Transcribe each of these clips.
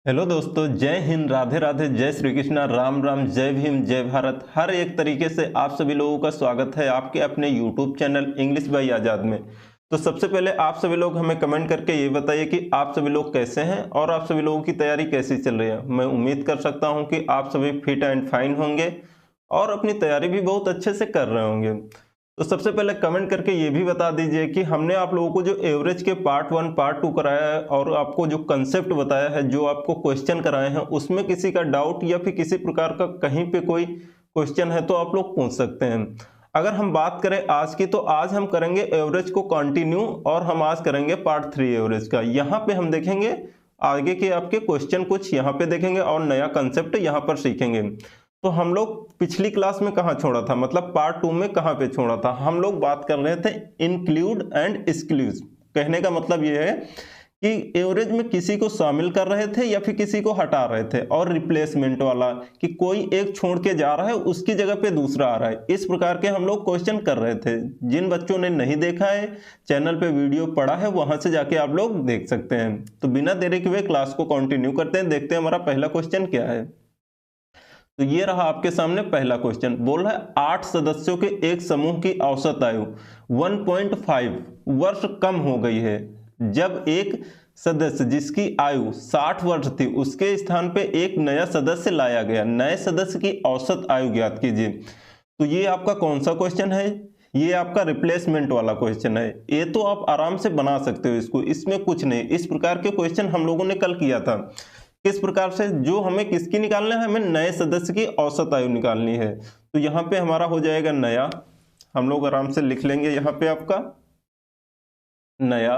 Hello दोस्तों, जय हिंद, राधे राधे, जय श्री कृष्णा, राम राम, जय भीम, जय भारत। हर एक तरीके से आप सभी लोगों का स्वागत है आपके अपने यूट्यूब चैनल इंग्लिश बाई आज़ाद में। तो सबसे पहले आप सभी लोग हमें कमेंट करके ये बताइए कि आप सभी लोग कैसे हैं और आप सभी लोगों की तैयारी कैसी चल रही है। मैं उम्मीद कर सकता हूँ कि आप सभी फिट एंड फाइन होंगे और अपनी तैयारी भी बहुत अच्छे से कर रहे होंगे। तो सबसे पहले कमेंट करके ये भी बता दीजिए कि हमने आप लोगों को जो एवरेज के पार्ट 1 पार्ट 2 कराया है और आपको जो कंसेप्ट बताया है, जो आपको क्वेश्चन कराए हैं, उसमें किसी का डाउट या फिर किसी प्रकार का कहीं पे कोई क्वेश्चन है तो आप लोग पूछ सकते हैं। अगर हम बात करें आज की, तो आज हम करेंगे एवरेज को कंटिन्यू और हम आज करेंगे पार्ट 3 एवरेज का। यहाँ पे हम देखेंगे आगे के आपके क्वेश्चन कुछ यहाँ पे देखेंगे और नया कंसेप्ट यहाँ पर सीखेंगे। तो हम लोग पिछली क्लास में कहाँ छोड़ा था, मतलब पार्ट 2 में कहाँ पे छोड़ा था। हम लोग बात कर रहे थे इंक्लूड एंड एक्सक्लूड। कहने का मतलब ये है कि एवरेज में किसी को शामिल कर रहे थे या फिर किसी को हटा रहे थे, और रिप्लेसमेंट वाला कि कोई एक छोड़ के जा रहा है उसकी जगह पे दूसरा आ रहा है। इस प्रकार के हम लोग क्वेश्चन कर रहे थे। जिन बच्चों ने नहीं देखा है, चैनल पे वीडियो पड़ा है, वहां से जाके आप लोग देख सकते हैं। तो बिना देरी के हुए क्लास को कंटिन्यू करते हैं, देखते हैं हमारा पहला क्वेश्चन क्या है। तो ये रहा आपके सामने पहला क्वेश्चन। बोल रहा है 8 सदस्यों के एक समूह की औसत आयु 1.5 वर्ष कम हो गई है जब एक सदस्य जिसकी आयु 60 वर्ष थी उसके स्थान पे एक नया सदस्य लाया गया। नए सदस्य की औसत आयु ज्ञात कीजिए। तो ये आपका कौन सा क्वेश्चन है? ये आपका रिप्लेसमेंट वाला क्वेश्चन है। ये तो आप आराम से बना सकते हो इसको, इसमें कुछ नहीं। इस प्रकार के क्वेश्चन हम लोगों ने कल किया था। किस प्रकार से, जो हमें किसकी निकालना है, हमें नए सदस्य की औसत आयु निकालनी है। तो यहाँ पे हमारा हो जाएगा नया, हम लोग आराम से लिख लेंगे यहाँ पे आपका नया।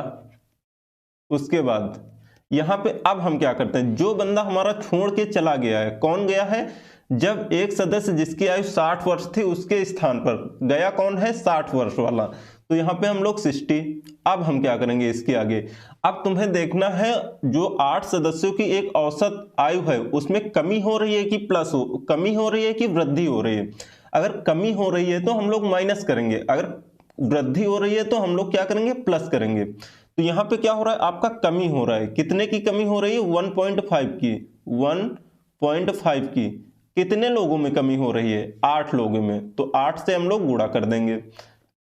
उसके बाद यहाँ पे अब हम क्या करते हैं, जो बंदा हमारा छोड़ के चला गया है, कौन गया है? जब एक सदस्य जिसकी आयु 60 वर्ष थी उसके स्थान पर गया कौन है? 60 वर्ष वाला। तो यहाँ पे हम लोग 60। अब हम क्या करेंगे इसके आगे? अब तुम्हें देखना है जो 8 सदस्यों की एक औसत आयु है उसमें कमी हो रही है कि प्लस हो, कमी हो रही है कि वृद्धि हो रही है। अगर कमी हो रही है तो हम लोग माइनस करेंगे, अगर वृद्धि हो रही है तो हम लोग क्या करेंगे? प्लस करेंगे। तो यहाँ पे क्या हो रहा है? आपका कमी हो रहा है। कितने की कमी हो रही है? 1.5 की। 1.5 की। कितने लोगों में कमी हो रही है? 8 लोगों में। तो 8 से हम लोग गुणा कर देंगे।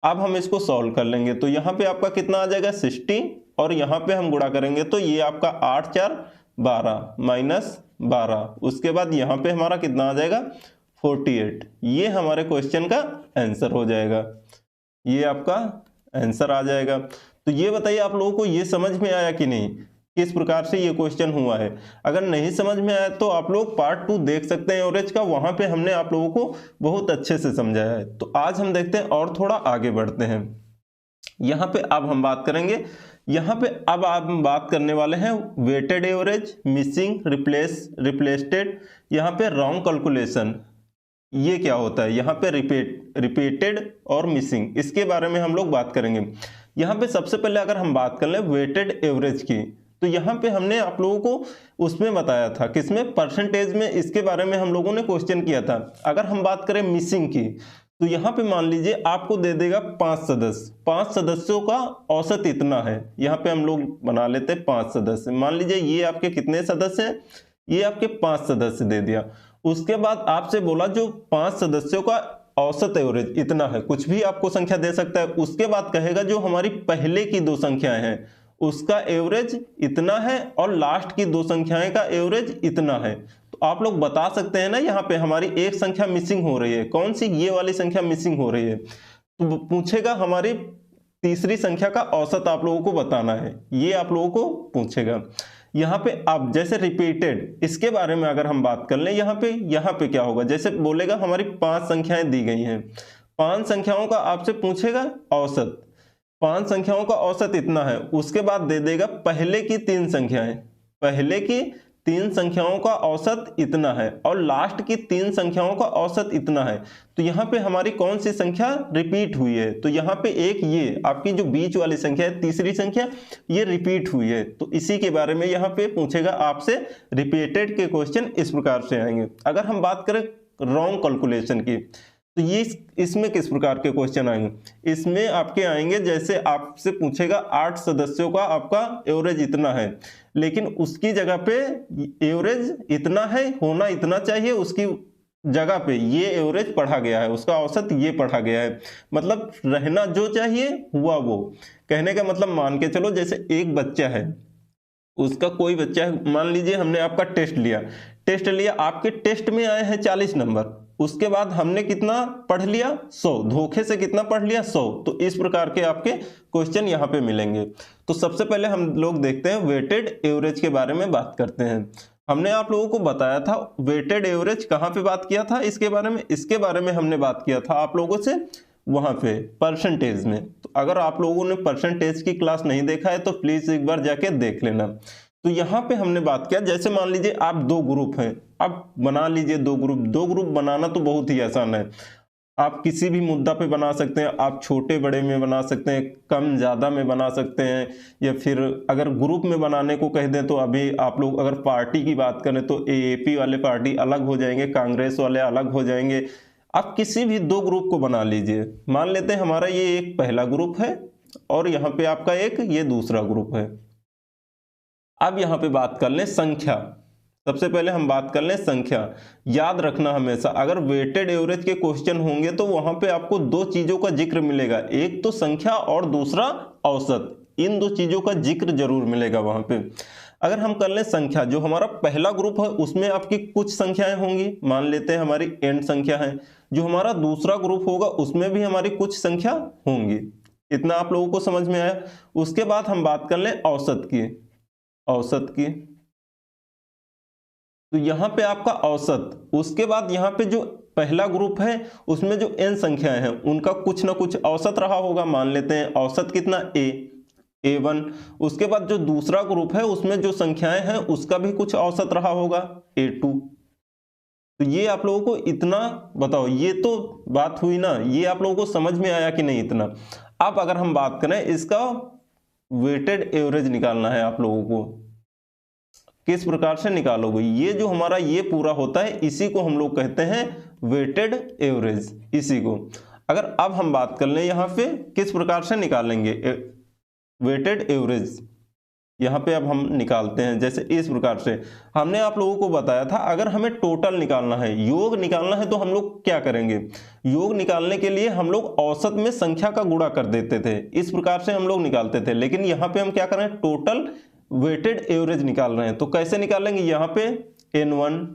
अब हम इसको सॉल्व कर लेंगे। तो यहाँ पे आपका कितना आ जाएगा? 60, और यहाँ पे हम गुणा करेंगे तो ये आपका 8 4 12 माइनस 12। उसके बाद यहाँ पे हमारा कितना आ जाएगा? 48। ये हमारे क्वेश्चन का आंसर हो जाएगा। ये आपका आंसर आ जाएगा। तो ये बताइए आप लोगों को ये समझ में आया कि नहीं, किस प्रकार से ये क्वेश्चन हुआ है। अगर नहीं समझ में आया तो आप लोग पार्ट 2 देख सकते हैं एवरेज का, वहां पे हमने आप लोगों को बहुत अच्छे से समझाया है। तो आज हम देखते हैं और थोड़ा आगे बढ़ते हैं। यहाँ पे अब हम बात करेंगे, यहाँ पे अब आप बात करने वाले हैं वेटेड एवरेज, मिसिंग, रिप्लेस्टेड, यहाँ पे रॉन्ग कैलकुलेशन। ये क्या होता है? यहाँ पे रिपीटेड और मिसिंग, इसके बारे में हम लोग बात करेंगे। यहाँ पे सबसे पहले अगर हम बात कर ले वेटेड एवरेज की, तो यहाँ पे हमने आप लोगों को उसमें बताया था, किसमें? परसेंटेज में। इसके बारे में हम लोगों ने क्वेश्चन किया था। अगर हम बात करें मिसिंग की, तो यहाँ पे मान लीजिए आपको दे देगा 5 सदस्य, 5 सदस्यों का औसत इतना है। यहाँ पे हम लोग बना लेते हैं 5 सदस्य। मान लीजिए ये आपके कितने सदस्य हैं? ये आपके 5 सदस्य दे दिया। उसके बाद आपसे बोला जो 5 सदस्यों का औसत एवरेज इतना है, कुछ भी आपको संख्या दे सकता है। उसके बाद कहेगा जो हमारी पहले की 2 संख्याएं हैं उसका एवरेज इतना है और लास्ट की 2 संख्याएं का एवरेज इतना है। तो आप लोग बता सकते हैं ना, यहाँ पे हमारी एक संख्या मिसिंग हो रही है। कौन सी? ये वाली संख्या मिसिंग हो रही है। तो पूछेगा हमारी तीसरी संख्या का औसत आप लोगों को बताना है, ये आप लोगों को पूछेगा। यहाँ पे अब जैसे रिपीटेड, इसके बारे में अगर हम बात कर लें, यहाँ पे क्या होगा? जैसे बोलेगा हमारी 5 संख्याएं दी गई हैं, 5 संख्याओं का आपसे पूछेगा औसत, 5 संख्याओं का औसत इतना है। उसके बाद दे देगा पहले की 3 संख्याएं, पहले की 3 संख्याओं का औसत इतना है और लास्ट की 3 संख्याओं का औसत इतना है। तो यहाँ पे हमारी कौन सी संख्या रिपीट हुई है? तो यहाँ पे एक ये आपकी जो बीच वाली संख्या है, तीसरी संख्या, ये रिपीट हुई है। तो इसी के बारे में यहाँ पे पूछेगा आपसे। रिपीटेड के क्वेश्चन इस प्रकार से आएंगे। अगर हम बात करें रॉन्ग कैलकुलेशन की, तो ये इसमें किस प्रकार के क्वेश्चन आएंगे? इसमें आपके आएंगे जैसे आपसे पूछेगा 8 सदस्यों का आपका एवरेज इतना है, लेकिन उसकी जगह पे एवरेज इतना है, होना इतना चाहिए, उसकी जगह पे ये एवरेज पढ़ा गया है, उसका औसत ये पढ़ा गया है, मतलब रहना जो चाहिए हुआ वो। कहने का मतलब मान के चलो जैसे एक बच्चा है, उसका कोई बच्चा है, मान लीजिए हमने आपका टेस्ट लिया, आपके टेस्ट में आए हैं 40 नंबर, उसके बाद हमने कितना पढ़ लिया 100, धोखे से कितना पढ़ लिया 100। तो इस प्रकार के आपके क्वेश्चन यहाँ पे मिलेंगे। तो सबसे पहले हम लोग देखते हैं वेटेड एवरेज के बारे में बात करते हैं। हमने आप लोगों को बताया था वेटेड एवरेज, कहाँ पे बात किया था इसके बारे में हमने बात किया था आप लोगों से वहां पे परसेंटेज में। तो अगर आप लोगों ने परसेंटेज की क्लास नहीं देखा है तो प्लीज एक बार जाके देख लेना। तो यहाँ पे हमने बात किया, जैसे मान लीजिए आप दो ग्रुप हैं, अब बना लीजिए दो ग्रुप बनाना तो बहुत ही आसान है। आप किसी भी मुद्दा पे बना सकते हैं, आप छोटे बड़े में बना सकते हैं, कम ज़्यादा में बना सकते हैं, या फिर अगर ग्रुप में बनाने को कह दें तो अभी आप लोग अगर पार्टी की बात करें तो एएपी वाले पार्टी अलग हो जाएंगे, कांग्रेस वाले अलग हो जाएंगे। आप किसी भी दो ग्रुप को बना लीजिए, मान लेते हैं हमारा ये एक पहला ग्रुप है और यहाँ पे आपका एक ये दूसरा ग्रुप है। अब यहाँ पे बात कर लें संख्या, सबसे पहले हम बात कर लें संख्या। याद रखना हमेशा अगर वेटेड एवरेज के क्वेश्चन होंगे तो वहां पे आपको दो चीजों का जिक्र मिलेगा, एक तो संख्या और दूसरा औसत, इन दो चीजों का जिक्र जरूर मिलेगा वहां पे। अगर हम कर लें संख्या, जो हमारा पहला ग्रुप है उसमें आपकी कुछ संख्याएं होंगी, मान लेते हैं हमारी एंड संख्या है। जो हमारा दूसरा ग्रुप होगा उसमें भी हमारी कुछ संख्या होंगी। इतना आप लोगों को समझ में आया? उसके बाद हम बात कर लें औसत की। तो यहाँ पे आपका औसत, उसके बाद यहाँ पे जो पहला ग्रुप है उसमें जो n संख्याएं हैं उनका कुछ ना कुछ औसत रहा होगा, मान लेते हैं औसत कितना A1। उसके बाद जो दूसरा ग्रुप है उसमें जो संख्याएं हैं उसका भी कुछ औसत रहा होगा A2। तो ये आप लोगों को इतना बताओ, ये तो बात हुई ना, ये आप लोगों को समझ में आया कि नहीं इतना? अब अगर हम बात करें इसका वेटेड एवरेज निकालना है आप लोगों को, किस प्रकार से निकालोगे? ये जो हमारा ये पूरा होता है इसी को हम लोग कहते हैं वेटेड एवरेज, इसी को। अगर अब हम बात कर लें यहाँ पे किस प्रकार से निकालेंगे वेटेड एवरेज, यहाँ पे अब हम निकालते हैं जैसे इस प्रकार से। हमने आप लोगों को बताया था अगर हमें टोटल निकालना है, योग निकालना है, तो हम लोग क्या करेंगे? योग निकालने के लिए हम लोग औसत में संख्या का गुणा कर देते थे, इस प्रकार से हम लोग निकालते थे। लेकिन यहाँ पे हम क्या करें, टोटल वेटेड एवरेज निकाल रहे हैं। तो कैसे निकालेंगे? यहाँ पे N1,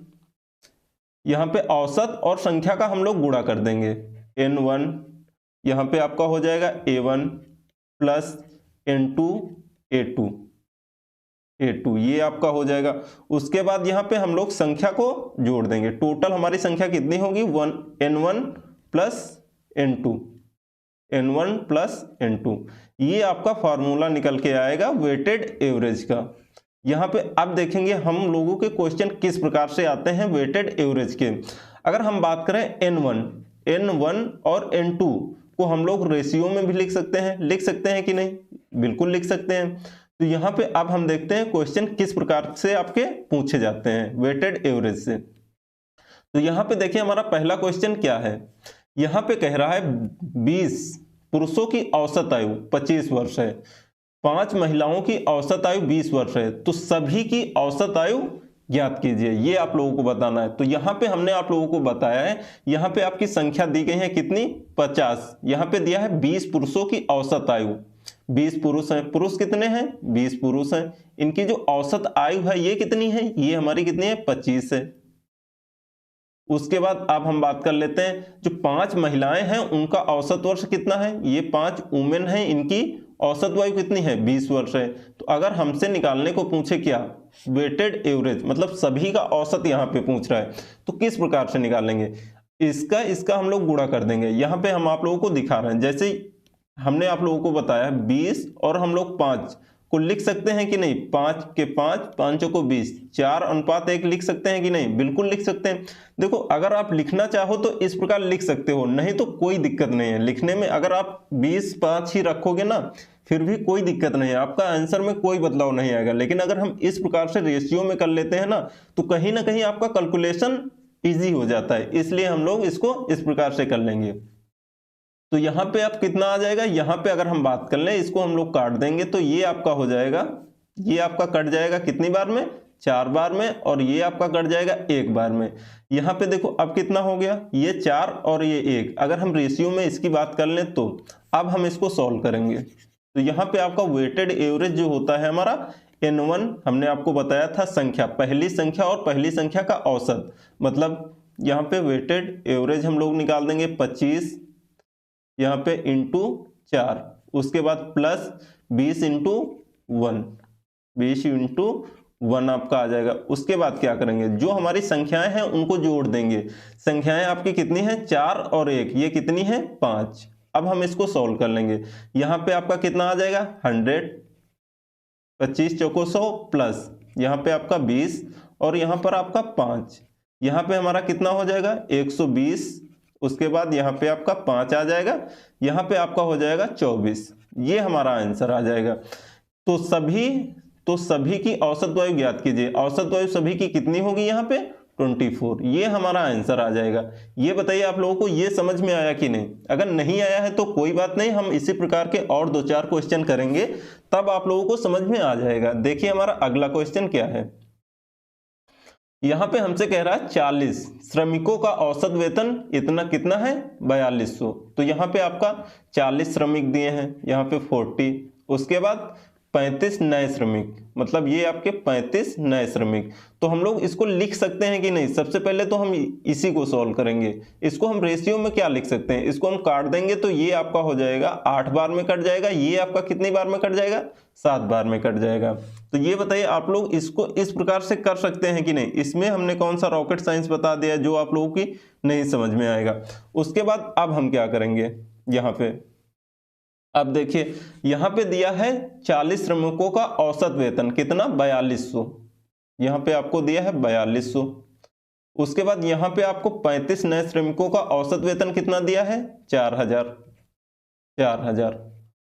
यहाँ पे औसत और संख्या का हम लोग गुणा कर देंगे, N1 यहाँ पे आपका हो जाएगा A1 प्लस N2 A2, ये आपका हो जाएगा। उसके बाद यहाँ पे हम लोग संख्या को जोड़ देंगे, टोटल हमारी संख्या कितनी होगी? N1 प्लस N2, ये आपका फॉर्मूला निकल के आएगा वेटेड एवरेज का। यहाँ पे अब देखेंगे हम लोगों के क्वेश्चन किस प्रकार से आते हैं वेटेड एवरेज के। अगर हम बात करें N1 और N2 को हम लोग रेशियो में भी लिख सकते हैं कि नहीं? बिल्कुल लिख सकते हैं। तो यहाँ पे अब हम देखते हैं क्वेश्चन किस प्रकार से आपके पूछे जाते हैं वेटेड एवरेज से। तो यहाँ पे देखिए हमारा पहला क्वेश्चन क्या है, यहाँ पे कह रहा है 20 पुरुषों की औसत आयु 25 वर्ष है, 5 महिलाओं की औसत आयु 20 वर्ष है, तो सभी की औसत आयु ज्ञात कीजिए, ये आप लोगों को बताना है। तो यहाँ पे हमने आप लोगों को बताया है, यहाँ पे आपकी संख्या दी गई है कितनी? 50। यहाँ पे दिया है 20 पुरुषों की औसत आयु, 20 पुरुष हैं, पुरुष कितने हैं? 20 पुरुष हैं, इनकी जो औसत आयु है ये कितनी है? ये हमारी कितनी है? 25 है। उसके बाद अब हम बात कर लेते हैं जो 5 महिलाएं हैं उनका औसत वर्ष कितना है? ये 5 वुमेन हैं, इनकी औसत आयु कितनी है? 20 वर्ष है। तो अगर हमसे निकालने को पूछे क्या वेटेड एवरेज, मतलब सभी का औसत यहाँ पे पूछ रहा है, तो किस प्रकार से निकालेंगे? इसका हम लोग गुणा कर देंगे। यहाँ पे हम आप लोगों को दिखा रहे हैं, जैसे हमने आप लोगों को बताया 20 और हम लोग 5 को लिख सकते हैं कि नहीं? 5 के 5, 5 को 20, 4:1 लिख सकते हैं कि नहीं? बिल्कुल लिख सकते हैं। देखो अगर आप लिखना चाहो तो इस प्रकार लिख सकते हो, नहीं तो कोई दिक्कत नहीं है लिखने में। अगर आप 20:5 ही रखोगे ना फिर भी कोई दिक्कत नहीं है, आपका आंसर में कोई बदलाव नहीं आएगा। लेकिन अगर हम इस प्रकार से रेशियो में कर लेते हैं ना तो कहीं ना कहीं आपका कैलकुलेशन इजी हो जाता है, इसलिए हम लोग इसको इस प्रकार से कर लेंगे। तो यहाँ पे अब कितना आ जाएगा, यहाँ पे अगर हम बात कर लें, इसको हम लोग काट देंगे तो ये आपका हो जाएगा, ये आपका कट जाएगा कितनी बार में, 4 बार में, और ये आपका कट जाएगा 1 बार में। यहाँ पे देखो अब कितना हो गया, ये 4 और ये 1, अगर हम रेशियो में इसकी बात कर लें तो अब हम इसको सॉल्व करेंगे। तो यहाँ पे आपका वेटेड एवरेज जो होता है हमारा N1, हमने आपको बताया था संख्या, पहली संख्या और पहली संख्या का औसत, मतलब यहाँ पे वेटेड एवरेज हम लोग निकाल देंगे 25 यहाँ पे इंटू 4, उसके बाद प्लस 20 इंटू 1, 20 इंटू 1 आपका आ जाएगा। उसके बाद क्या करेंगे, जो हमारी संख्याएं हैं उनको जोड़ देंगे। संख्याएं आपकी कितनी हैं, 4 और 1, ये कितनी है 5। अब हम इसको सॉल्व कर लेंगे। यहाँ पे आपका कितना आ जाएगा 100, 25 चौको 100 प्लस यहाँ पे आपका 20 और यहाँ पर आपका 5, यहाँ पे हमारा कितना हो जाएगा 120, उसके बाद यहाँ पे आपका 5 आ जाएगा, यहाँ पे आपका हो जाएगा 24। ये हमारा आंसर आ जाएगा। तो सभी की औसत वायु ज्ञात कीजिए। औसत वायु सभी की कितनी होगी, यहाँ पे 24, ये हमारा आंसर आ जाएगा। ये बताइए आप लोगों को ये समझ में आया कि नहीं। अगर नहीं आया है तो कोई बात नहीं, हम इसी प्रकार के और 2-4 क्वेश्चन करेंगे, तब आप लोगों को समझ में आ जाएगा। देखिए हमारा अगला क्वेश्चन क्या है, यहाँ पे हमसे कह रहा है 40 श्रमिकों का औसत वेतन इतना कितना है 4200। तो यहाँ पे आपका 40 श्रमिक दिए हैं, यहाँ पे 40, उसके बाद 35 नए श्रमिक, मतलब ये आपके 35 नए श्रमिक। तो हम लोग इसको लिख सकते हैं कि नहीं, सबसे पहले तो हम इसी को सॉल्व करेंगे। इसको हम रेशियो में क्या लिख सकते हैं, इसको हम काट देंगे तो ये आपका हो जाएगा 8 बार में कट जाएगा, ये आपका कितनी बार में कट जाएगा 7 बार में कट जाएगा। तो ये बताइए आप लोग इसको इस प्रकार से कर सकते हैं कि नहीं। इसमें हमने कौन सा रॉकेट साइंस बता दिया जो आप लोगों की नहीं समझ में आएगा। उसके बाद अब हम क्या करेंगे, यहाँ पे अब देखिए यहाँ पे दिया है 40 श्रमिकों का औसत वेतन कितना 4200, यहाँ पे आपको दिया है 4200। उसके बाद यहाँ पे आपको 35 नए श्रमिकों का औसत वेतन कितना दिया है 4000।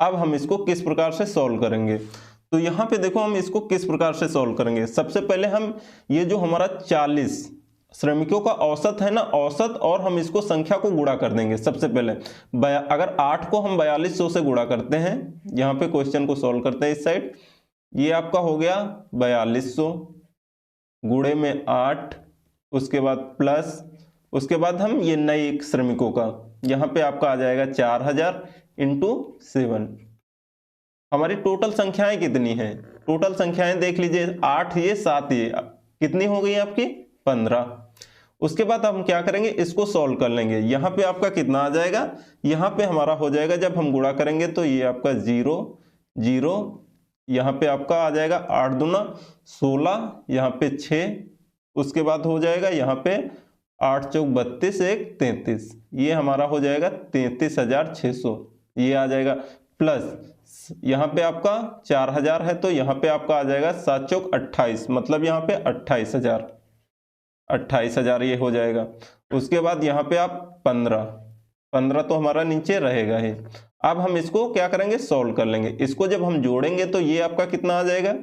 अब हम इसको किस प्रकार से सॉल्व करेंगे, तो यहाँ पे देखो हम इसको किस प्रकार से सॉल्व करेंगे। सबसे पहले हम ये जो हमारा 40 श्रमिकों का औसत है ना, औसत और हम इसको संख्या को गुणा कर देंगे। सबसे पहले अगर 8 को हम 4200 से गुणा करते हैं, यहाँ पे क्वेश्चन को सॉल्व करते हैं इस साइड, ये आपका हो गया 4200 गुणे में 8, उसके बाद प्लस, उसके बाद हम ये नए श्रमिकों का यहाँ पे आपका आ जाएगा 4000 इंटू 7। हमारी टोटल संख्याएं कितनी हैं, टोटल संख्याएं देख लीजिए, 8 ये 7 ये कितनी हो गई आपकी 15। उसके बाद हम क्या करेंगे, इसको सॉल्व कर लेंगे। यहाँ पे आपका कितना आ जाएगा, यहाँ पे हमारा हो जाएगा जब हम गुणा करेंगे तो ये आपका 0 0, यहाँ पे आपका आ जाएगा 8 दूना 16, यहाँ पे 6, उसके बाद हो जाएगा यहाँ पे 8 चौक 32, 1 33, ये हमारा हो जाएगा 33,600, ये आ जाएगा। प्लस यहाँ पे आपका 4000 है तो यहाँ पे आपका आ जाएगा 7 चौक 28, मतलब यहाँ पे 28,000 ये हो जाएगा। उसके बाद यहाँ पे आप 15 तो हमारा नीचे रहेगा ही। अब हम इसको क्या करेंगे, सॉल्व कर लेंगे। इसको जब हम जोड़ेंगे तो ये आपका कितना आ जाएगा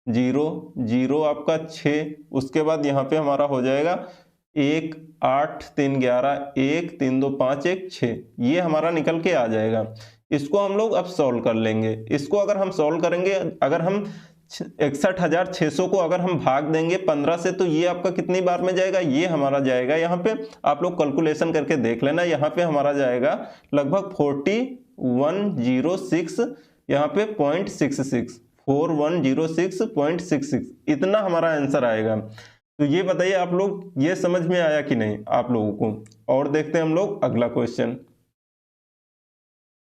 0 0 आपका 6, उसके बाद यहाँ पे हमारा हो जाएगा 1 8 3 11, 1 3 2 5 1 6, ये हमारा निकल के आ जाएगा। इसको हम लोग अब सॉल्व कर लेंगे। इसको अगर हम सॉल्व करेंगे, अगर हम 61,600 को अगर हम भाग देंगे 15 से तो ये आपका कितनी बार में जाएगा, ये हमारा जाएगा, यहाँ पे आप लोग कैलकुलेशन करके देख लेना, यहाँ पे हमारा जाएगा लगभग 4106, यहाँ पे 0.66, 4106.66, इतना हमारा आंसर आएगा। तो ये बताइए आप लोग ये समझ में आया कि नहीं आप लोगों को। और देखते हैं हम लोग अगला क्वेश्चन।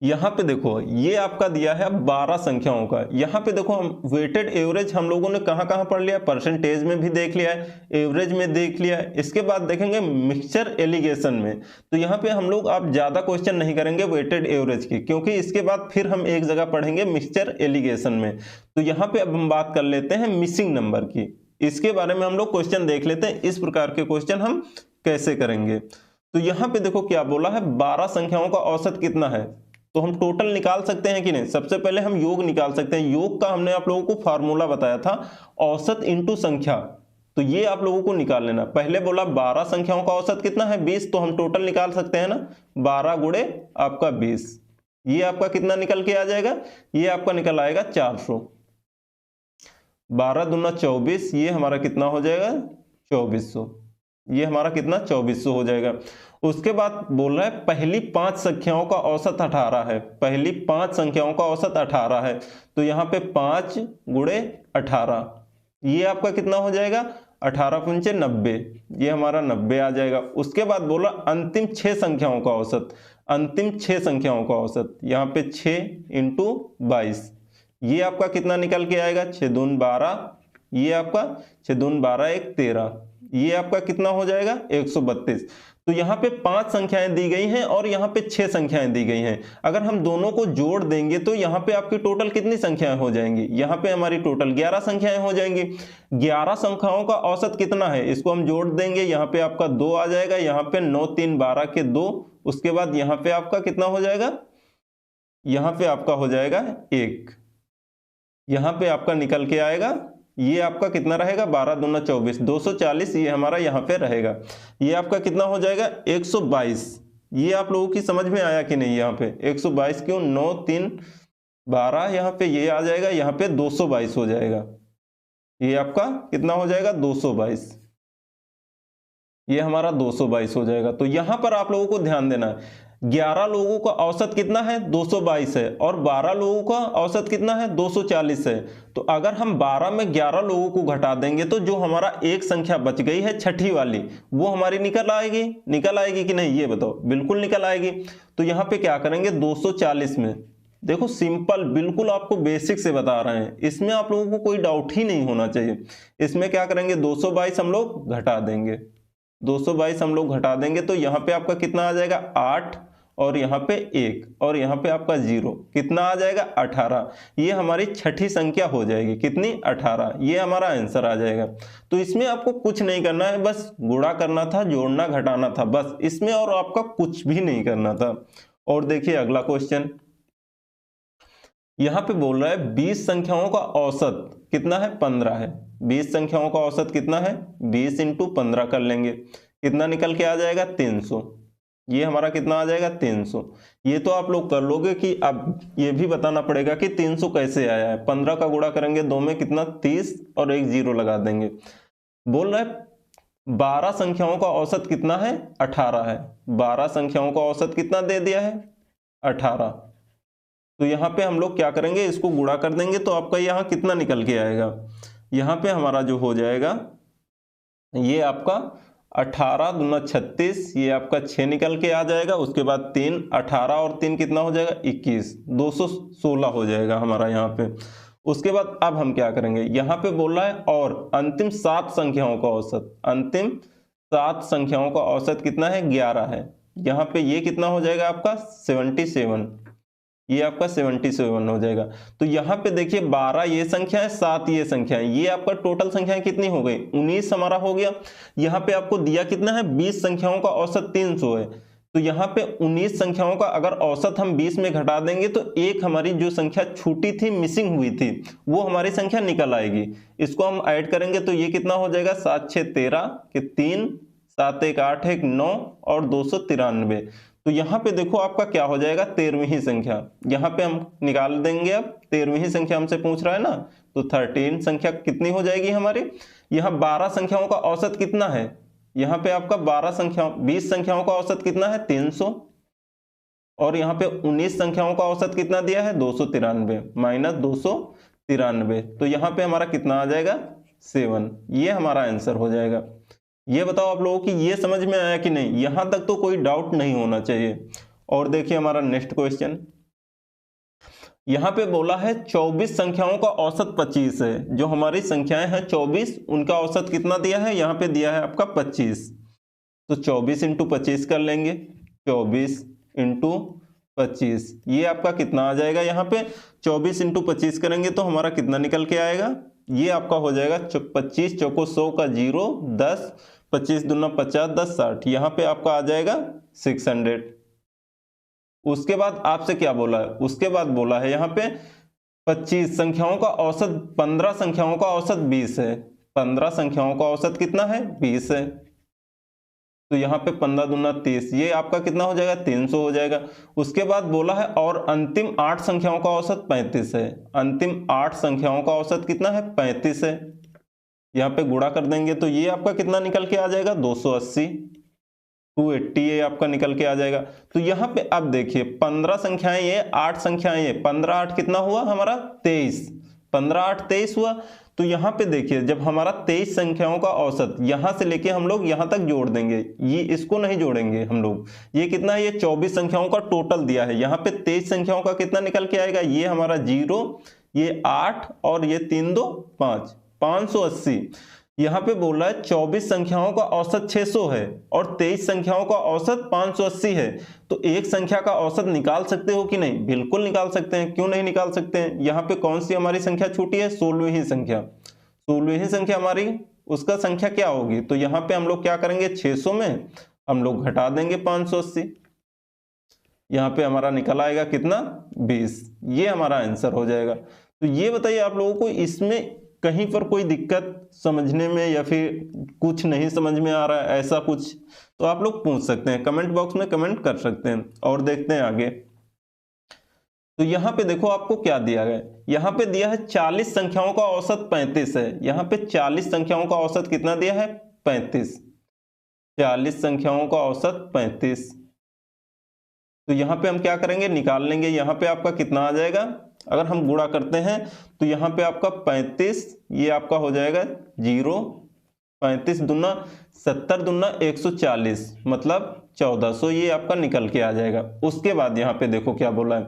यहाँ पे देखो ये आपका दिया है 12 संख्याओं का। यहाँ पे देखो हम वेटेड एवरेज हम लोगों ने कहाँ कहाँ पढ़ लिया, परसेंटेज में भी देख लिया है, एवरेज में देख लिया है। इसके बाद देखेंगे मिक्सचर एलिगेशन में। तो यहाँ पे हम लोग आप ज़्यादा क्वेश्चन नहीं करेंगे वेटेड एवरेज की, क्योंकि इसके बाद फिर हम एक जगह पढ़ेंगे मिक्सचर एलिगेशन में। तो यहाँ पे अब हम बात कर लेते हैं मिसिंग नंबर की, इसके बारे में हम लोग क्वेश्चन देख लेते हैं, इस प्रकार के क्वेश्चन हम कैसे करेंगे। तो यहाँ पे देखो क्या बोला है, 12 संख्याओं का औसत कितना है, तो हम टोटल निकाल सकते हैं कि नहीं। सबसे पहले हम योग निकाल सकते हैं। योग का हमने आप लोगों को फार्मूला बताया था, औसत इंटू संख्या। तो ये आप लोगों को निकाल लेना। पहले बोला 12 संख्याओं का औसत कितना है 20, तो हम टोटल निकाल सकते हैं ना, 12 गुणे आपका 20, ये आपका कितना निकल के आ जाएगा, ये आपका निकल आएगा 400। 12 दूना 24, ये हमारा कितना हो जाएगा 2400, ये हमारा कितना 2400 हो जाएगा। उसके बाद बोल रहा है पहली 5 संख्याओं का औसत 18 है, पहली 5 संख्याओं का औसत 18 है, तो यहाँ पे 5 गुणे 18, ये आपका कितना हो जाएगा 18 पंचे 90, ये हमारा 90 आ जाएगा। उसके बाद बोला अंतिम 6 संख्याओं का औसत, अंतिम 6 संख्याओं का औसत, यहाँ पे 6 × 22, ये आपका कितना निकल के आएगा 6 दून 12, ये आपका 6 दून 12 1 13, ये आपका कितना हो जाएगा 132। तो यहाँ पे 5 संख्याएं दी गई हैं और यहाँ पे 6 संख्याएं दी गई हैं। अगर हम दोनों को जोड़ देंगे तो यहाँ पे आपकी टोटल कितनी संख्याएं हो जाएंगी, यहाँ पे हमारी टोटल 11 संख्याएं हो जाएंगी। 11 संख्याओं का औसत कितना है, इसको हम जोड़ देंगे, यहाँ पे आपका 2 आ जाएगा, यहाँ पे 9 3 12 के 2, उसके बाद यहाँ पे आपका कितना हो जाएगा, यहाँ पे आपका हो जाएगा 1, यहाँ पे आपका निकल के आएगा, ये आपका कितना रहेगा 12 दूना 24, 240, ये हमारा यहाँ पे रहेगा, ये आपका कितना हो जाएगा 122। ये आप लोगों की समझ में आया कि नहीं, यहाँ पे 122 क्यों, 9 3 12, यहाँ पे ये आ जाएगा, यहाँ पे 222 हो जाएगा, ये आपका कितना हो जाएगा 222, ये हमारा 222 हो जाएगा। तो यहाँ पर आप लोगों को ध्यान देना है, 11 लोगों का औसत कितना है 222 है और 12 लोगों का औसत कितना है 240 है। तो अगर हम 12 में 11 लोगों को घटा देंगे तो जो हमारा एक संख्या बच गई है छठी वाली, वो हमारी निकल आएगी कि नहीं, ये बताओ, बिल्कुल निकल आएगी। तो यहाँ पे क्या करेंगे 240 में, देखो सिंपल, बिल्कुल आपको बेसिक से बता रहे हैं, इसमें आप लोगों को कोई डाउट ही नहीं होना चाहिए। इसमें क्या करेंगे 222 हम लोग घटा देंगे, 222 हम लोग घटा देंगे तो यहाँ पे आपका कितना आ जाएगा 8 और यहाँ पे 1 और यहाँ पे आपका 0, कितना आ जाएगा 18, ये हमारी छठी संख्या हो जाएगी, कितनी 18, ये हमारा आंसर आ जाएगा। तो इसमें आपको कुछ नहीं करना है, बस गुणा करना था, जोड़ना घटाना था, बस इसमें और आपका कुछ भी नहीं करना था। और देखिए अगला क्वेश्चन, यहाँ पे बोल रहा है 20 संख्याओं का औसत कितना है 15 है, 20 संख्याओं का औसत कितना है 20 × 15 कर लेंगे, कितना निकल के आ जाएगा 300, ये हमारा कितना आ जाएगा 300। ये तो आप लोग कर लोगे कि अब ये भी बताना पड़ेगा कि 300 कैसे आया है। 15 का गुणा करेंगे 2 में कितना 30 और एक 0 लगा देंगे। बोल रहा है 12 संख्याओं का औसत कितना है 18 है, 12 संख्याओं का औसत कितना दे दिया है 18। तो यहाँ पे हम लोग क्या करेंगे, इसको गुणा कर देंगे तो आपका यहाँ कितना निकल के आएगा, यहाँ पे हमारा जो हो जाएगा ये आपका 18 दूना 36, ये आपका 6 निकल के आ जाएगा। उसके बाद 3, 18 और 3 कितना हो जाएगा 21, 216 हो जाएगा हमारा यहाँ पे। उसके बाद अब हम क्या करेंगे, यहाँ पे बोल रहा है और अंतिम 7 संख्याओं का औसत, अंतिम 7 संख्याओं का औसत कितना है 11 है, यहाँ पे ये कितना हो जाएगा आपका 77, ये आपका 77 हो जाएगा। तो यहाँ पे देखिए 12 ये संख्या है, 7 ये संख्या है, ये आपका टोटल संख्याएं कितनी हो गई 19 हमारा हो गया। यहाँ पे आपको दिया कितना है 20 संख्याओं का औसत 300 है, तो यहाँ पे 19 संख्याओं का अगर औसत हम 20 में घटा देंगे तो एक हमारी जो संख्या छूटी थी, मिसिंग हुई थी, वो हमारी संख्या निकल आएगी। इसको हम ऐड करेंगे तो ये कितना हो जाएगा 7 6 13 के 3, 7 1 8 1 9 और 293। तो यहाँ पे देखो आपका क्या हो जाएगा 13वीं संख्या, यहाँ पे हम निकाल देंगे। अब 13वीं संख्या हमसे पूछ रहा है ना, तो 13 संख्या कितनी हो जाएगी हमारी। यहाँ 12 संख्याओं का औसत कितना है, यहाँ पे आपका 20 संख्याओं का औसत कितना है 300 और यहाँ पे 19 संख्याओं का औसत कितना दिया है 293 माइनस 293, तो यहाँ पे हमारा कितना आ जाएगा 7, ये हमारा आंसर हो जाएगा। ये बताओ आप लोगों की ये समझ में आया कि नहीं, यहां तक तो कोई डाउट नहीं होना चाहिए। और देखिए हमारा नेक्स्ट क्वेश्चन, यहां पे बोला है 24 संख्याओं का औसत 25 है, जो हमारी संख्याएं हैं 24 उनका औसत कितना दिया है, यहाँ पे दिया है आपका 25। तो 24 × 25 कर लेंगे, 24 × 25, ये आपका कितना आ जाएगा, यहाँ पे 24 × 25 करेंगे तो हमारा कितना निकल के आएगा, ये आपका हो जाएगा 25 चौको 100 का 0 10, 25 दूना 50 10 60, यहाँ पे आपका आ जाएगा 600। उसके बाद आपसे क्या बोला है, उसके बाद बोला है यहाँ पे 25 संख्याओं का औसत, 15 संख्याओं का औसत 20 है, 15 संख्याओं का औसत कितना है 20 है। तो यहाँ पे 15 दूना 30, ये आपका कितना हो जाएगा 300 हो जाएगा। उसके बाद बोला है और अंतिम 8 संख्याओं का औसत 35 है। अंतिम 8 संख्याओं का औसत कितना है 35 है। यहाँ पे गुणा कर देंगे तो ये आपका कितना निकल के आ जाएगा 280, 280 ये आपका निकल के आ जाएगा। तो यहाँ पे अब देखिए 15 संख्याएं ये, 8 संख्याएं ये, 15 8 कितना हुआ हमारा 23, 15 8 23 हुआ। तो यहाँ पे देखिए जब हमारा 23 संख्याओं का औसत यहां से लेके हम लोग यहां तक जोड़ देंगे, ये इसको नहीं जोड़ेंगे हम लोग, ये कितना है, ये 24 संख्याओं का टोटल दिया है। यहाँ पे 23 संख्याओं का कितना निकल के आएगा, ये हमारा 0, ये 8 और ये 3 2 5, 580। यहाँ पे बोल रहा है 24 संख्याओं का औसत 600 है और 23 संख्याओं का औसत 580 है। तो एक संख्या का औसत निकाल सकते हो कि नहीं, बिल्कुल निकाल सकते हैं। क्यों नहीं निकाल सकते हैं, यहाँ पे कौन सी हमारी संख्या छूटी है, 16वीं संख्या। 16वीं संख्या हमारी, उसका संख्या क्या होगी, तो यहाँ पे हम लोग क्या करेंगे 600 में हम लोग घटा देंगे 580, यहाँ पे हमारा निकल आएगा कितना 20, ये हमारा आंसर हो जाएगा। तो ये बताइए आप लोगों को इसमें कहीं पर कोई दिक्कत समझने में या फिर कुछ नहीं समझ में आ रहा है ऐसा कुछ, तो आप लोग पूछ सकते हैं, कमेंट बॉक्स में कमेंट कर सकते हैं। और देखते हैं आगे। तो यहाँ पे देखो आपको क्या दिया गया है, यहाँ पे दिया है 40 संख्याओं का औसत 35 है। यहाँ पे 40 संख्याओं का औसत कितना दिया है 35, 40 संख्याओं का औसत 35। तो यहाँ पे हम क्या करेंगे, निकाल लेंगे। यहाँ पे आपका कितना आ जाएगा, अगर हम गुणा करते हैं तो यहाँ पे आपका 35, ये आपका हो जाएगा 0, 35 दूना 70 दूना 140 मतलब 1400, ये आपका निकल के आ जाएगा। उसके बाद यहाँ पे देखो क्या बोला है,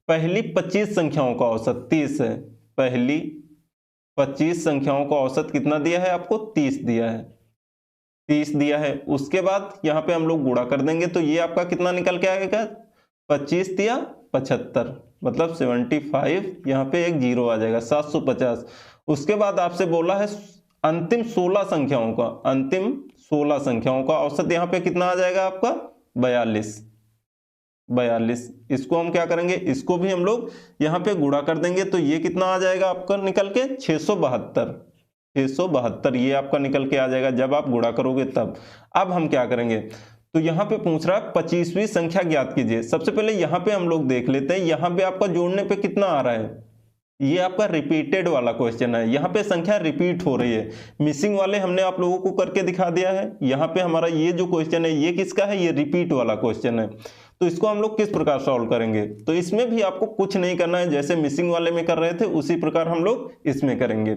पहली 25 संख्याओं का औसत 30 है। पहली 25 संख्याओं का औसत कितना दिया है आपको 30 दिया है, 30 दिया है। उसके बाद यहाँ पे हम लोग गुणा कर देंगे तो ये आपका कितना निकल के आएगा, 25 दिया 75 मतलब 75, यहाँ पे एक 0 आ जाएगा 750। उसके बाद आपसे बोला है अंतिम 16 संख्याओं का, अंतिम 16 संख्याओं का औसत यहाँ पे कितना आ जाएगा आपका 42, 42। इसको हम क्या करेंगे, इसको भी हम लोग यहाँ पे गुणा कर देंगे तो ये कितना आ जाएगा आपका निकल के 672, 672 ये आपका निकल के आ जाएगा जब आप गुणा करोगे तब। अब हम क्या करेंगे, तो यहाँ पे पूछ रहा है 25वीं संख्या ज्ञात कीजिए। सबसे पहले यहाँ पे हम लोग देख लेते हैं, यहाँ पे आपका जोड़ने पे कितना आ रहा है, ये आपका रिपीटेड वाला क्वेश्चन है। यहाँ पे संख्या रिपीट हो रही है, मिसिंग वाले हमने आप लोगों को करके दिखा दिया है। यहाँ पे हमारा ये जो क्वेश्चन है ये किसका है, ये रिपीट वाला क्वेश्चन है। तो इसको हम लोग किस प्रकार सॉल्व करेंगे, तो इसमें भी आपको कुछ नहीं करना है, जैसे मिसिंग वाले में कर रहे थे उसी प्रकार हम लोग इसमें करेंगे।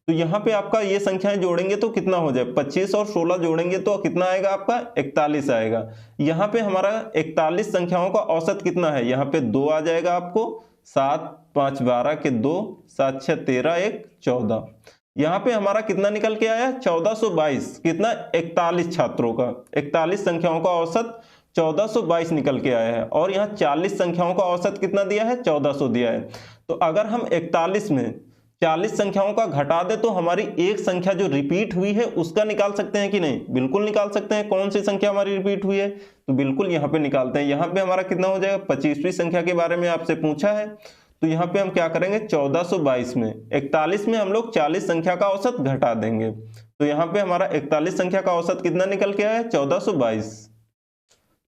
तो यहाँ पे आपका ये संख्याएं जोड़ेंगे तो कितना हो जाए, 25 और 16 जोड़ेंगे तो कितना आएगा आपका 41 आएगा। यहाँ पे हमारा 41 संख्याओं का औसत कितना है, यहाँ पे 2 आ जाएगा आपको, 7 5 12 के 2, 7 6 13 1 14। यहाँ पे हमारा कितना निकल के आया 1422, कितना 41 छात्रों का, 41 संख्याओं का औसत 1422 निकल के आया है। और यहाँ 40 संख्याओं का औसत कितना दिया है 1400 दिया है। तो अगर हम 41 में 40 संख्याओं का घटा दे तो हमारी एक संख्या जो रिपीट हुई है उसका निकाल सकते हैं कि नहीं, बिल्कुल निकाल सकते हैं। कौन सी संख्या हमारी रिपीट हुई है, तो बिल्कुल यहाँ पे निकालते हैं। यहाँ पे हमारा कितना हो जाएगा, 25वीं संख्या के बारे में आपसे पूछा है तो यहाँ पे हम क्या करेंगे 1422 में 41 में हम लोग 40 संख्या का औसत घटा देंगे। तो यहाँ पे हमारा 41 संख्या का औसत कितना निकल के आया 1422।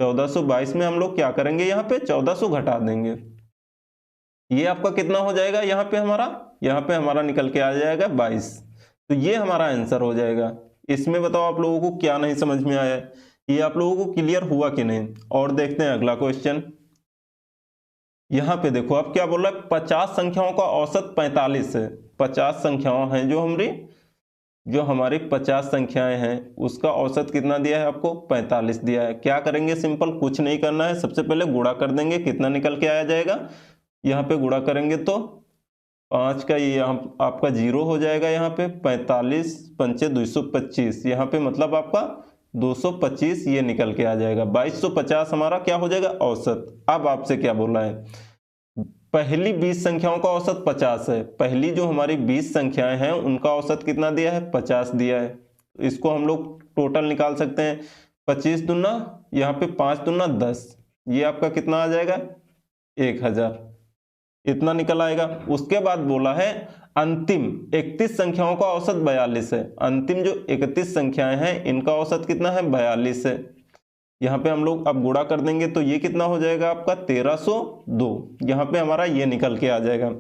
1422 में हम लोग क्या करेंगे, यहाँ पे 1400 घटा देंगे, ये आपका कितना हो जाएगा, यहाँ पे हमारा निकल के आ जाएगा 22। तो ये हमारा आंसर हो जाएगा। इसमें बताओ आप लोगों को क्या नहीं समझ में आया, ये आप लोगों को क्लियर हुआ कि नहीं। और देखते हैं अगला क्वेश्चन। यहाँ पे देखो आप क्या बोल रहा है, 50 संख्याओं का औसत 45 है। 50 संख्याओं हैं जो हमारी 50 संख्याएं हैं उसका औसत कितना दिया है आपको 45 दिया है। क्या करेंगे, सिंपल कुछ नहीं करना है, सबसे पहले गुणा कर देंगे, कितना निकल के आया जाएगा, यहाँ पे गुणा करेंगे तो 5 का ये यहाँ आपका 0 हो जाएगा, यहाँ पे 45 पंचे 225, यहाँ पे मतलब आपका 225 ये निकल के आ जाएगा। 2250 हमारा क्या हो जाएगा औसत। अब आपसे क्या बोला है, पहली 20 संख्याओं का औसत 50 है। पहली जो हमारी 20 संख्याएं हैं उनका औसत कितना दिया है 50 दिया है। इसको हम लोग टोटल निकाल सकते हैं, 25 दूना यहाँ पे 5 दूना 10, ये आपका कितना आ जाएगा 1000। इतना निकल आएगा। उसके बाद बोला है अंतिम 31 संख्याओं का औसत 42 है। अंतिम जो 31 संख्याएं हैं इनका औसत कितना है, 42 है। यहाँ पे हम लोग अब गुणा कर देंगे तो ये कितना हो जाएगा आपका 1302। यहाँ पे हमारा ये निकल के आ जाएगा।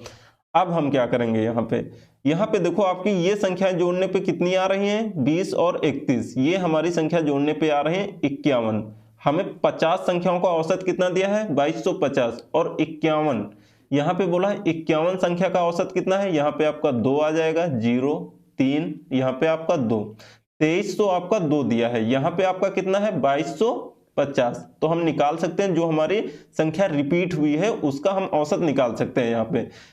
अब हम क्या करेंगे, यहाँ पे देखो आपकी ये संख्याएं जोड़ने पे कितनी आ रही हैं, 20 और 31। ये हमारी संख्या जोड़ने पे आ रहे हैं 51। हमें 50 संख्याओं का औसत कितना दिया है, 2250 और 51। यहाँ पे बोला है 51 संख्या का औसत कितना है, यहाँ पे आपका 2 आ जाएगा, 0 3, यहाँ पे आपका 2, 2300 आपका 2 दिया है। यहाँ पे आपका कितना है, 2250। तो हम निकाल सकते हैं जो हमारी संख्या रिपीट हुई है उसका हम औसत निकाल सकते हैं।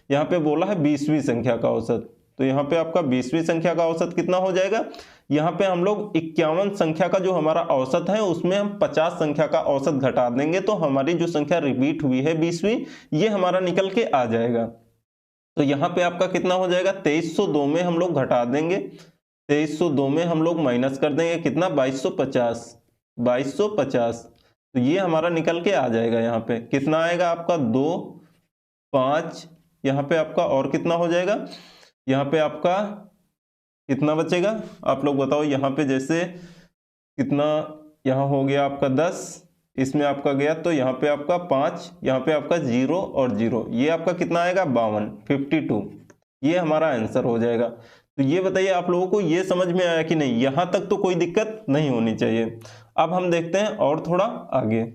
यहाँ पे बोला है 20वीं संख्या का औसत, तो यहाँ पे आपका 20वीं संख्या का औसत कितना हो जाएगा। यहाँ पे हम लोग 51 संख्या का जो हमारा औसत है उसमें हम 50 संख्या का औसत घटा देंगे तो हमारी जो संख्या रिपीट हुई है 20वीं, ये हमारा निकल के आ जाएगा। तो यहाँ पे आपका कितना हो जाएगा, 2302 में हम लोग घटा देंगे, 2302 में हम लोग माइनस कर देंगे कितना, 2250। 2250 तो ये हमारा निकल के आ जाएगा। यहाँ पे कितना आएगा आपका 2 5, यहाँ पे आपका और कितना हो जाएगा, यहाँ पे आपका कितना बचेगा आप लोग बताओ। यहाँ पे जैसे कितना, यहाँ हो गया आपका 10, इसमें आपका गया तो यहाँ पे आपका 5, यहाँ पे आपका 0 और 0, ये आपका कितना आएगा 52, 52। ये हमारा आंसर हो जाएगा। तो ये बताइए आप लोगों को ये समझ में आया कि नहीं, यहाँ तक तो कोई दिक्कत नहीं होनी चाहिए। अब हम देखते हैं और थोड़ा आगे।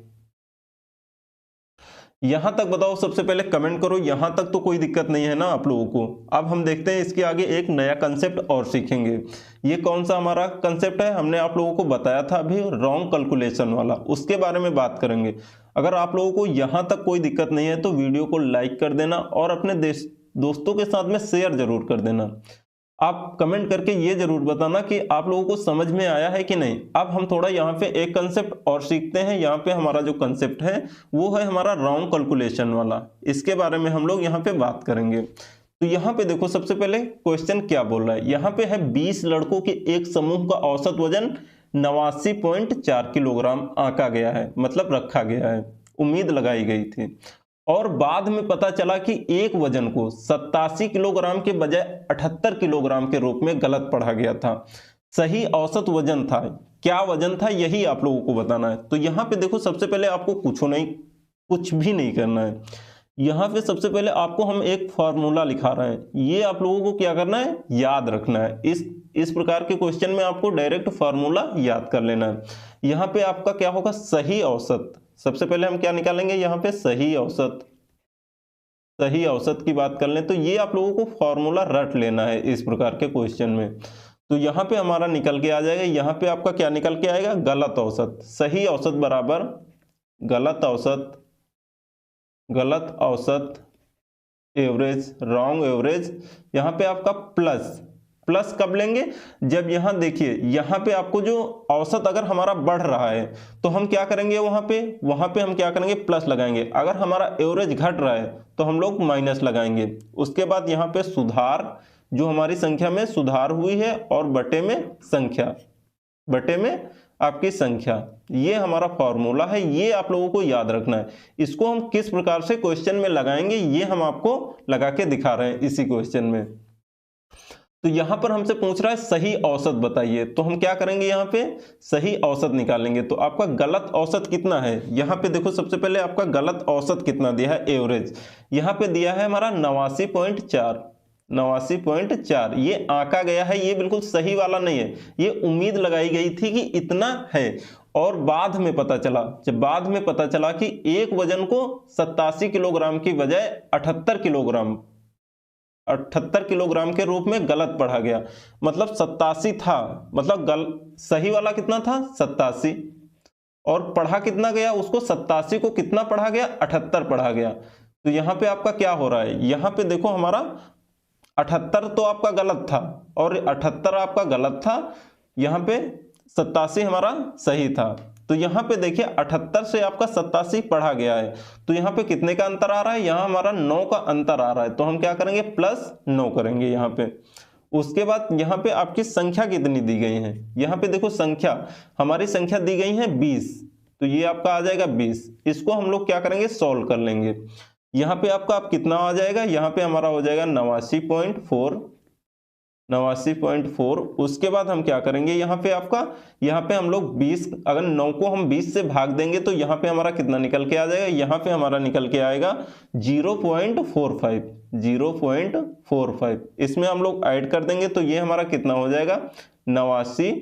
यहां तक बताओ, सबसे पहले कमेंट करो, यहां तक तो कोई दिक्कत नहीं है ना आप लोगों को। अब हम देखते हैं इसके आगे एक नया कंसेप्ट और सीखेंगे। ये कौन सा हमारा कंसेप्ट है, हमने आप लोगों को बताया था अभी, रॉन्ग कैलकुलेशन वाला, उसके बारे में बात करेंगे। अगर आप लोगों को यहां तक कोई दिक्कत नहीं है तो वीडियो को लाइक कर देना और अपने दोस्तों के साथ में शेयर जरूर कर देना। आप कमेंट करके ये जरूर बताना कि आप लोगों को समझ में आया है कि नहीं। अब हम थोड़ा यहाँ पे एक कंसेप्ट और सीखते हैं। यहाँ पे हमारा जो कंसेप्ट है वो है हमारा रॉन्ग कैलकुलेशन वाला, इसके बारे में हम लोग यहाँ पे बात करेंगे। तो यहाँ पे देखो सबसे पहले क्वेश्चन क्या बोल रहा है, यहाँ पे है 20 लड़कों के एक समूह का औसत वजन 89.4 किलोग्राम आंका गया है, मतलब रखा गया है, उम्मीद लगाई गई थी। और बाद में पता चला कि एक वजन को 87 किलोग्राम के बजाय 78 किलोग्राम के रूप में गलत पढ़ा गया था। सही औसत वजन था, क्या वजन था यही आप लोगों को बताना है। तो यहाँ पे देखो सबसे पहले आपको कुछ भी नहीं करना है। यहाँ पे सबसे पहले आपको हम एक फॉर्मूला लिखा रहे हैं, ये आप लोगों को क्या करना है, याद रखना है। इस प्रकार के क्वेश्चन में आपको डायरेक्ट फॉर्मूला याद कर लेना है। यहाँ पे आपका क्या होगा, सही औसत। सबसे पहले हम क्या निकालेंगे, यहाँ पे सही औसत। सही औसत की बात कर लें तो ये आप लोगों को फॉर्मूला रट लेना है इस प्रकार के क्वेश्चन में। तो यहाँ पे हमारा निकल के आ जाएगा, यहाँ पे आपका क्या निकल के आएगा, गलत औसत। सही औसत बराबर गलत औसत, गलत औसत एवरेज, रॉन्ग एवरेज। यहाँ पे आपका प्लस कब लेंगे, जब यहाँ देखिए यहाँ पे आपको जो औसत अगर हमारा बढ़ रहा है तो हम क्या करेंगे, वहां पे हम क्या करेंगे, प्लस लगाएंगे। अगर हमारा एवरेज घट रहा है तो हम लोग माइनस लगाएंगे। उसके बाद यहाँ पे सुधार, जो हमारी संख्या में सुधार हुई है, और बटे में संख्या, बटे में आपकी संख्या, ये हमारा फॉर्मूला है। ये आप लोगों को याद रखना है। इसको हम किस प्रकार से क्वेश्चन में लगाएंगे ये हम आपको लगा के दिखा रहे हैं इसी क्वेश्चन में। तो यहां पर हमसे पूछ रहा है सही औसत बताइए, तो हम क्या करेंगे, यहाँ पे सही औसत निकालेंगे। तो आपका गलत औसत कितना है, यहाँ पे देखो सबसे पहले आपका गलत औसत कितना दिया है, एवरेज, यहाँ पे दिया है हमारा 89.4। 89.4 ये आंका गया है, ये बिल्कुल सही वाला नहीं है, ये उम्मीद लगाई गई थी कि इतना है। और बाद में पता चला, जब बाद में पता चला कि एक वजन को 87 किलोग्राम की बजाय 78 किलोग्राम के रूप में गलत पढ़ा गया। मतलब 87 था, मतलब सही वाला कितना था, 87, और पढ़ा कितना गया उसको, 87 को कितना पढ़ा गया, 78 पढ़ा गया। तो यहाँ पे आपका क्या हो रहा है, यहाँ पे देखो हमारा 78 तो आपका गलत था और 78 आपका गलत था, यहाँ पे 87 हमारा सही था। तो यहाँ पे देखिए 78 से आपका 87 पढ़ा गया है, तो यहाँ पे कितने का अंतर आ रहा है, यहाँ हमारा 9 का अंतर आ रहा है। तो हम क्या करेंगे, +9 करेंगे यहाँ पे। उसके बाद यहाँ पे आपकी संख्या कितनी दी गई है, यहाँ पे देखो संख्या, हमारी संख्या दी गई है 20, तो ये आपका आ जाएगा 20। इसको हम लोग क्या करेंगे, सॉल्व कर लेंगे। यहाँ पे आपका अब कितना आ जाएगा, यहाँ पे हमारा हो जाएगा 89.4, 89.4। उसके बाद हम क्या करेंगे, यहाँ पे आपका, यहाँ पे हम लोग 20, अगर 9 को हम 20 से भाग देंगे तो यहाँ पे हमारा कितना निकल के आ जाएगा, यहाँ पे हमारा निकल के आएगा 0.45, 0.45। इसमें हम लोग ऐड कर देंगे तो ये हमारा कितना हो जाएगा 89,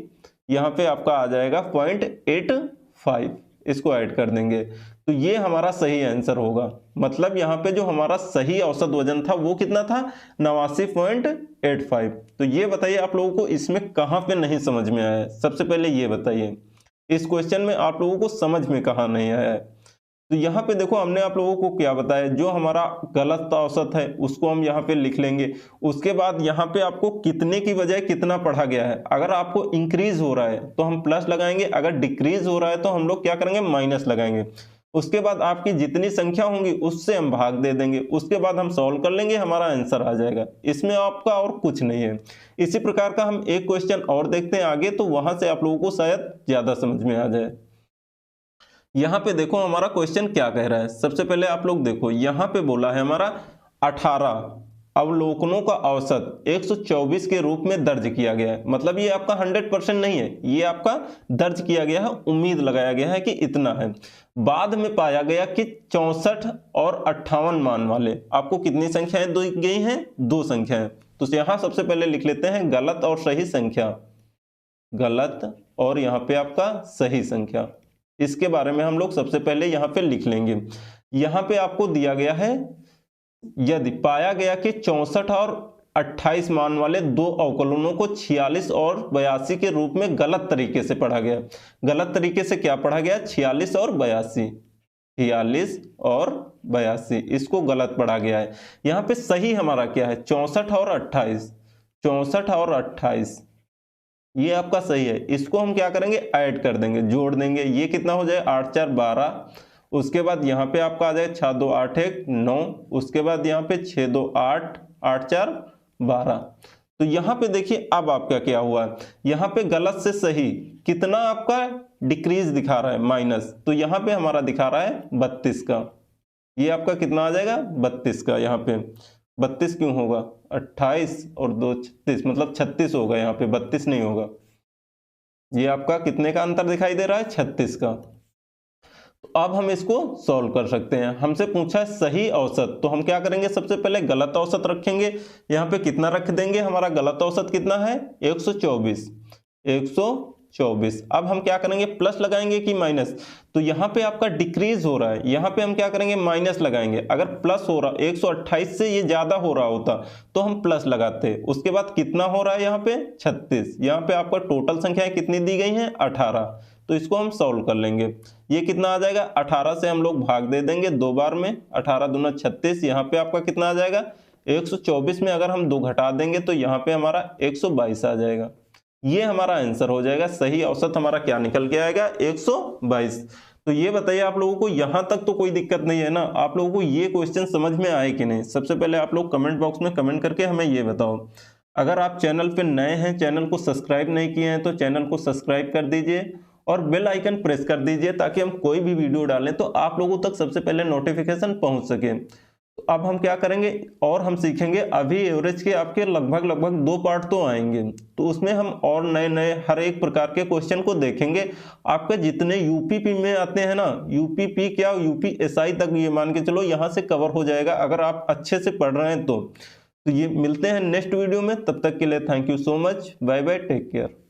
यहाँ पे आपका आ जाएगा 0.85, इसको ऐड कर देंगे तो ये हमारा सही आंसर होगा। मतलब यहाँ पे जो हमारा सही औसत वजन था वो कितना था, 89.85। तो ये बताइए आप लोगों को इसमें कहाँ पे नहीं समझ में आया है, सबसे पहले ये बताइए इस क्वेश्चन में आप लोगों को समझ में कहाँ नहीं आया है। तो यहाँ पे देखो हमने आप लोगों को क्या बताया, जो हमारा गलत औसत है उसको हम यहाँ पे लिख लेंगे। उसके बाद यहाँ पे आपको कितने की बजाय कितना पढ़ा गया है, अगर आपको इंक्रीज हो रहा है तो हम प्लस लगाएंगे, अगर डिक्रीज हो रहा है तो हम लोग क्या करेंगे, माइनस लगाएंगे। उसके बाद आपकी जितनी संख्या होंगी उससे हम भाग दे देंगे, उसके बाद हम सॉल्व कर लेंगे, हमारा आंसर आ जाएगा। इसमें आपका और कुछ नहीं है। इसी प्रकार का हम एक क्वेश्चन और देखते हैं आगे, तो वहां से आप लोगों को शायद ज्यादा समझ में आ जाए। यहाँ पे देखो हमारा क्वेश्चन क्या कह रहा है, सबसे पहले आप लोग देखो यहाँ पे बोला है हमारा 18 अवलोकनों का औसत 124 के रूप में दर्ज किया गया है। मतलब ये आपका 100% नहीं है, ये आपका दर्ज किया गया है, उम्मीद लगाया गया है कि इतना है। बाद में पाया गया कि 64 और 58 मान वाले, आपको कितनी संख्याएं दी गई हैं, 2 संख्याएं। तो यहाँ सबसे पहले लिख लेते हैं गलत और सही संख्या, गलत और यहाँ पे आपका सही संख्या। इसके बारे में हम लोग सबसे पहले यहाँ पे लिख लेंगे। यहाँ पे आपको दिया गया है, यदि पाया गया कि 64 और 28 मान वाले 2 अवकलनों को 46 और 82 के रूप में गलत तरीके से पढ़ा गया। गलत तरीके से क्या पढ़ा गया, 46 और 82, 46 और 82, इसको गलत पढ़ा गया है। यहाँ पे सही हमारा क्या है, 64 और 28, 64 और 28, ये आपका सही है। इसको हम क्या करेंगे, ऐड कर देंगे, जोड़ देंगे, ये कितना हो जाए 8 4 12। उसके बाद यहाँ पे आपका आ जाए 6 2 8 1 9, उसके बाद यहाँ पे 6 2 8 8 4 12। तो यहाँ पे देखिए अब आपका क्या हुआ है, यहाँ पे गलत से सही कितना आपका डिक्रीज दिखा रहा है, माइनस। तो यहाँ पे हमारा दिखा रहा है 32 का, ये आपका कितना आ जाएगा 32 का। यहाँ पे 32 क्यों होगा, 28 और 2 36, मतलब 36 होगा, यहाँ पे 32 नहीं होगा। ये आपका कितने का अंतर दिखाई दे रहा है, 36 का। तो अब हम इसको सॉल्व कर सकते हैं। हमसे पूछा है सही औसत, तो हम क्या करेंगे, सबसे पहले गलत औसत रखेंगे। यहाँ पे कितना रख देंगे, हमारा गलत औसत कितना है 124, 124। अब हम क्या करेंगे, प्लस लगाएंगे कि माइनस, तो यहाँ पे आपका डिक्रीज हो रहा है, यहाँ पे हम क्या करेंगे, माइनस लगाएंगे। अगर प्लस हो रहा 128 से ये ज्यादा हो रहा होता तो हम प्लस लगाते। उसके बाद कितना हो रहा है यहाँ पे 36, यहाँ पे आपका टोटल संख्याएं कितनी दी गई हैं 18। तो इसको हम सॉल्व कर लेंगे, ये कितना आ जाएगा, 18 से हम लोग भाग दे देंगे 2 बार में, 18 दूना 36, यहाँ पे आपका कितना आ जाएगा 124 में अगर हम 2 घटा देंगे तो यहाँ पे हमारा 122 आ जाएगा। ये हमारा आंसर हो जाएगा, सही औसत हमारा क्या निकल के आएगा 122। तो ये बताइए आप लोगों को यहां तक तो कोई दिक्कत नहीं है ना, आप लोगों को ये क्वेश्चन समझ में आए कि नहीं। सबसे पहले आप लोग कमेंट बॉक्स में कमेंट करके हमें ये बताओ। अगर आप चैनल पे नए हैं, चैनल को सब्सक्राइब नहीं किए हैं तो चैनल को सब्सक्राइब कर दीजिए और बेल आइकन प्रेस कर दीजिए ताकि हम कोई भी वीडियो डालें तो आप लोगों तक सबसे पहले नोटिफिकेशन पहुंच सके। तो अब हम क्या करेंगे और हम सीखेंगे, अभी एवरेज के आपके लगभग 2 पार्ट तो आएंगे, तो उसमें हम और नए नए हर एक प्रकार के क्वेश्चन को देखेंगे। आपके जितने यूपीपी में आते हैं ना, यूपीपी क्या यूपीएसआई तक ये मान के चलो यहाँ से कवर हो जाएगा अगर आप अच्छे से पढ़ रहे हैं तो ये मिलते हैं नेक्स्ट वीडियो में। तब तक के लिए thank you so much, bye bye, take care.